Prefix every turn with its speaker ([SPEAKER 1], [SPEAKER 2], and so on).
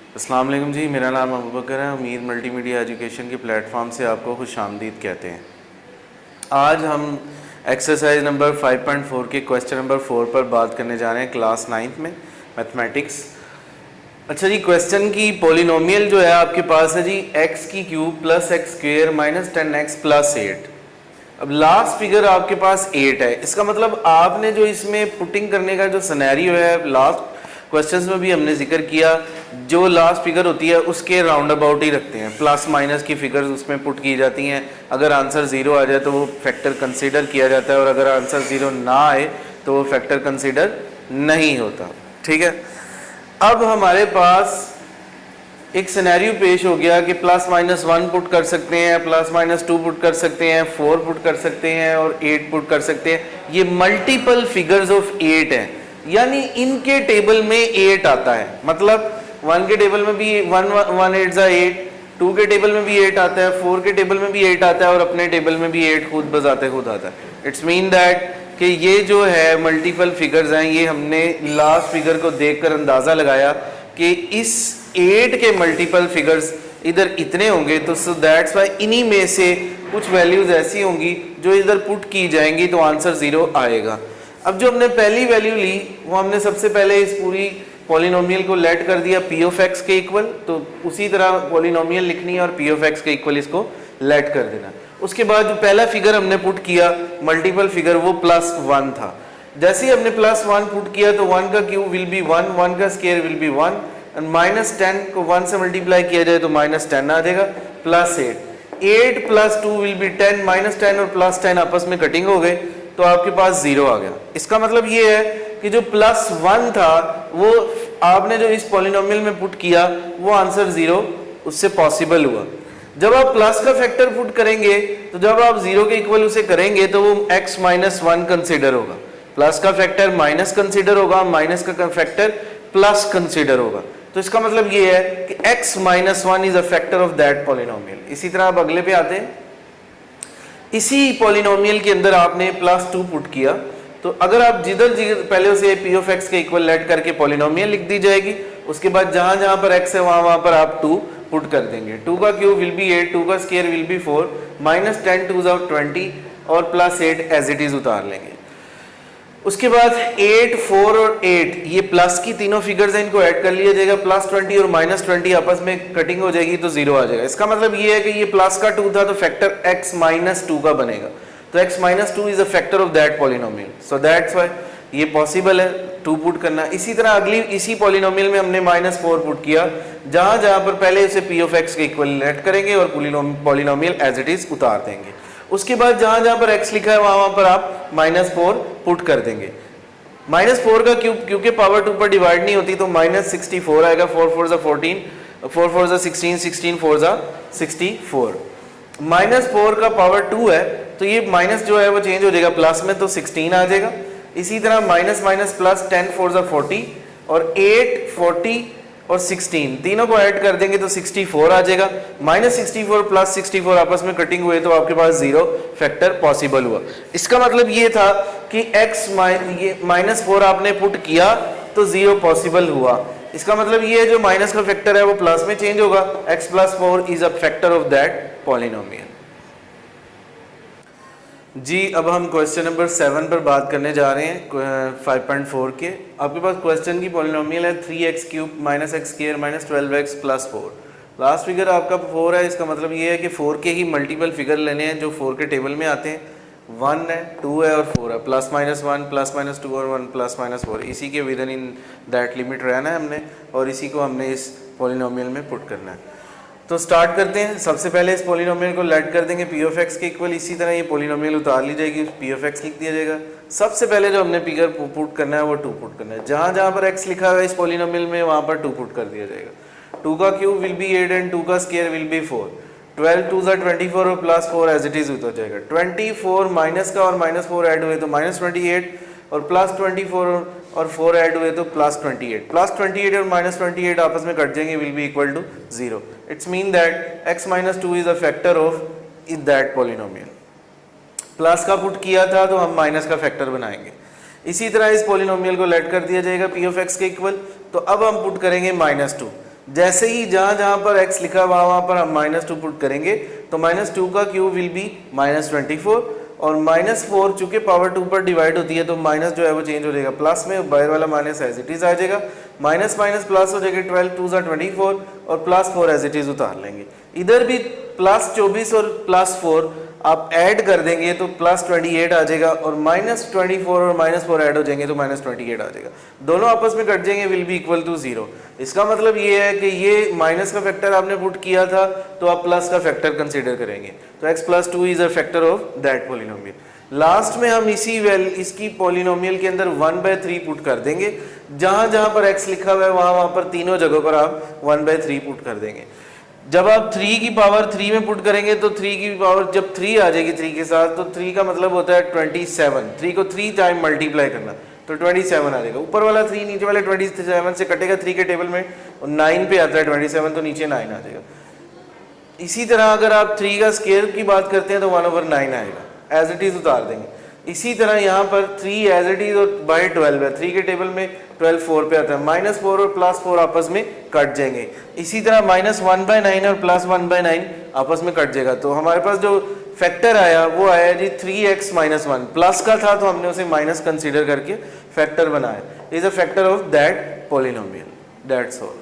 [SPEAKER 1] अस्सलाम वालेकुम जी, मेरा नाम अबू बकर है। उम्मीद मल्टीमीडिया एजुकेशन के प्लेटफॉर्म से आपको खुशामदीद कहते हैं। आज हम एक्सरसाइज नंबर 5.4 के क्वेश्चन नंबर 4 पर बात करने जा रहे हैं क्लास 9th में मैथमेटिक्स। अच्छा जी, क्वेश्चन की पॉलिनोमियल जो है आपके पास है जी एक्स की cube plus x square minus 10x plus 8। अब लास्ट फिगर आपके पास 8 है। इसका मतलब आपने जो इसमें पुटिंग करने का जो सिनेरियो है लास्ट क्वेश्चंस में भी हमने जिक्र किया, जो लास्ट फिगर होती है उसके राउंड अबाउट ही रखते हैं। प्लस माइनस की फिगर्स उसमें पुट की जाती हैं। अगर आंसर ज़ीरो आ जाए तो वो फैक्टर कंसीडर किया जाता है, और अगर आंसर ज़ीरो ना आए तो वो फैक्टर कंसीडर नहीं होता। ठीक है, अब हमारे पास एक सिनेरियो पेश हो गया कि प्लस माइनस 1 पुट कर सकते हैं, प्लस माइनस 2 पुट कर सकते हैं, 4 पुट कर सकते हैं और 8 पुट कर सकते हैं। ये मल्टीपल फिगर्स ऑफ 8 हैं, यानी इनके टेबल में 8 आता है। मतलब 1 के टेबल में भी 1 8 जा 8, 2 के टेबल में भी 8 आता है, 4 के टेबल में भी 8 आता है और अपने टेबल में भी 8 खुद बजाते खुद आता है। इट्स मीन दैट कि ये जो है मल्टीपल फिगर्स हैं, ये हमने लास्ट फिगर को देखकर अंदाज़ा लगाया कि इस 8 के मल्टीपल फिगर्स इधर इतने होंगे, तो सो दैट्स वाई इन्हीं में से कुछ वैल्यूज ऐसी होंगी जो इधर पुट की जाएंगी तो आंसर 0 आएगा। अब जो हमने पहली वैल्यू ली वो हमने सबसे पहले इस पूरी पॉलिनोमियल को लेट कर दिया पी ऑफ एक्स के इक्वल, तो उसी तरह पॉलिनोमियल लिखनी है और पी ऑफ एक्स के इक्वल इसको लेट कर देना। उसके बाद जो पहला फिगर हमने पुट किया मल्टीपल फिगर वो +1 था। जैसे ही हमने +1 पुट किया तो 1 का क्यूब विल बी 1, 1 का स्क्वायर विल बी 1, -10 को 1 से मल्टीप्लाई किया जाए तो -10 आ जाएगा, +8, 8 + 2 विल बी 10, -10 और +10 आपस में कटिंग हो गए तो आपके पास 0 आ गया। इसका मतलब ये है कि जो +1 था वो आपने जो इस पॉलिनोमियल में पुट किया वो आंसर 0 उससे पॉसिबल हुआ। जब आप प्लस का फैक्टर पुट करेंगे तो जब आप 0 के इक्वल उसे करेंगे तो वो x - 1 कंसिडर होगा, प्लस का फैक्टर माइनस कंसिडर होगा, माइनस का फैक्टर प्लस कंसिडर होगा। तो इसका मतलब ये है कि x - 1 is a factor of that polynomial. इसी तरह आप अगले पे आते हैं। इसी पॉलिनोमियल के अंदर आपने +2 पुट किया, तो अगर आप जिधर पहले उसे p ऑफ x के इक्वल लेट करके पॉलिनोमियल लिख दी जाएगी, उसके बाद जहां जहां पर x है वहां पर आप 2 पुट कर देंगे। 2 का क्यूब विल बी 8, 2 का स्क्वायर विल बी 4, -10 2 20 और +8 एज इट इज उतार लेंगे। उसके बाद 8, 4 और 8 ये प्लस की तीनों फिगर्स हैं, इनको ऐड कर लिया जाएगा। +20 और -20 आपस में कटिंग हो जाएगी तो 0 आ जाएगा। इसका मतलब ये है कि ये प्लस का 2 था तो फैक्टर x - 2 का बनेगा, तो x - 2 is a factor of that polynomial, so that's why ये पॉसिबल है 2 पुट करना। इसी तरह अगली इसी पॉलिनोमियल में हमने -4 पुट किया, जहां जहां पर पहले इसे p ऑफ x के इक्वल लेट करेंगे और पॉलिनोमियल एज इट इज उतार देंगे। उसके बाद जहां जहां पर x लिखा है वहां पर आप -4 पुट कर देंगे। -4 का क्यूब क्योंकि पावर 2 पर डिवाइड नहीं होती तो -64 आएगा, 4 4 14, 4 4 16, 16 4 64। -4 का पावर 2 है तो ये माइनस जो है वो चेंज हो जाएगा प्लस में, तो 16 आ जाएगा। इसी तरह माइनस माइनस प्लस 10 4 40 और 8 40 और 16 तीनों को ऐड कर देंगे तो 64 आ जाएगा। -64 + 64 आपस में कटिंग हुए तो आपके पास 0 फैक्टर पॉसिबल हुआ। इसका मतलब ये था कि x -4 आपने पुट किया तो 0 पॉसिबल हुआ। इसका मतलब ये है जो माइनस का फैक्टर है वो प्लस में चेंज होगा। x + 4 is a factor of that polynomial. जी, अब हम क्वेश्चन नंबर 7 पर बात करने जा रहे हैं 5.4 के। आपके पास क्वेश्चन की पॉलिनोमियल है 3x³ - x² - 12x + 4। Last figure आपका 4 है, इसका मतलब ये है कि 4 के ही मल्टीपल फिगर लेने हैं जो 4 के टेबल में आते हैं। 1 है, 2 है और 4 है, +-1 +-2 और 1 +-4, इसी के विद इन दैट लिमिट रहना है हमने और इसी को हमने इस पॉलिनोमियल में पुट करना है। तो स्टार्ट करते हैं। सबसे पहले इस पॉलिनोमियल को लेट कर देंगे p ऑफ x के इक्वल। इसी तरह ये पॉलिनोमियल उतार ली जाएगी, p ऑफ x लिख दिया जाएगा। सबसे पहले जो हमने फिगर पुट करना है वो 2 पुट करना है। जहां जहां पर x लिखा हुआ है इस पॉलिनोमियल में वहां पर 2 पुट कर दिया जाएगा। 2 का क्यूब विल बी 8 एंड 2 का स्क्वायर विल बी 4, 12 2 24 और +4 एज इट इज उतर जाएगा। 24 माइनस का और -4 ऐड हुए तो -28 और +24 और 4 ऐड हुए तो +28, +28 और -28 आपस में कट जाएंगे, will be equal to 0। It's mean that x - 2 is a factor of that polynomial. Plus का पुट किया था तो हम माइनस का फैक्टर बनाएंगे। इसी तरह इस पॉलिनोमियल को लेट कर दिया जाएगा p ऑफ x के इक्वल। तो अब हम पुट करेंगे -2। जैसे ही जहाँ जहाँ पर x लिखा वहाँ वहाँ पर हम -2 पुट करेंगे तो -2 का क्यूब विल बी -24 और -4 चूंकि पावर 2 पर डिवाइड होती है तो माइनस जो है वो चेंज हो जाएगा प्लस में, बाहर वाला माइनस एज इट इज आ जाएगा, माइनस माइनस प्लस हो जाएगा, 12 2 24 और +4 एज इट इज उतार लेंगे। इधर भी +24 और +4 आप ऐड कर देंगे तो +28 आ जाएगा और -24 और -4 ऐड हो जाएंगे तो -28 आ जाएगा, दोनों आपस में कट जाएंगे, विल बी इक्वल टू 0। इसका मतलब ये है कि ये माइनस का फैक्टर आपने पुट किया था तो आप प्लस का फैक्टर कंसीडर करेंगे, तो x + 2 is a factor of that polynomial. Last में हम इसकी पॉलिनोमियल के अंदर 1/3 पुट कर देंगे, जहां जहां पर x लिखा हुआ है वहां वहां पर तीनों जगहों पर आप 1/3 पुट कर देंगे। जब आप 3 की पावर 3 में पुट करेंगे तो 3 की पावर जब 3 आ जाएगी 3 के साथ तो 3 का मतलब होता है 27, 3 को 3 टाइम मल्टीप्लाई करना तो 27 आ जाएगा। ऊपर वाला 3 नीचे वाले 27 से कटेगा 3 के टेबल में और 9 पे आता है 27 तो नीचे 9 आ जाएगा। इसी तरह अगर आप 3 का स्केयर की बात करते हैं तो 1/9 आएगा, एज इट इज उतार देंगे। इसी तरह यहाँ पर 3 एज इट इज और बाई 12 है, 3 के टेबल में 12 4 पे आता है, -4 और +4 आपस में कट जाएंगे। इसी तरह -1/9 और +1/9 आपस में कट जाएगा। तो हमारे पास जो फैक्टर आया वो आया जी 3x - 1, प्लस का था तो हमने उसे माइनस कंसीडर करके फैक्टर बनाया, is a factor of that polynomial, that's all.